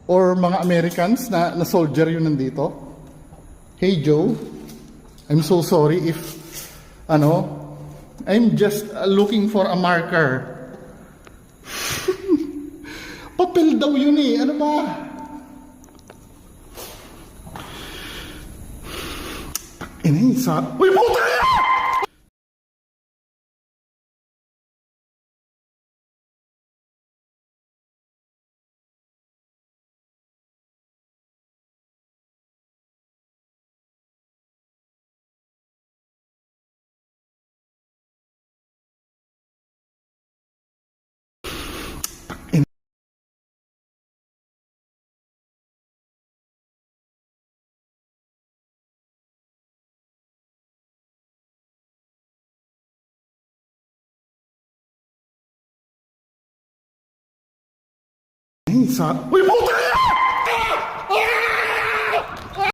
or mga Americans na soldier yun nandito. Hey Joe, I'm so sorry if I'm just looking for a marker. Papel daw yun eh. Ano ba? Inisa. Uy, puta! Inisa. Uy, puta!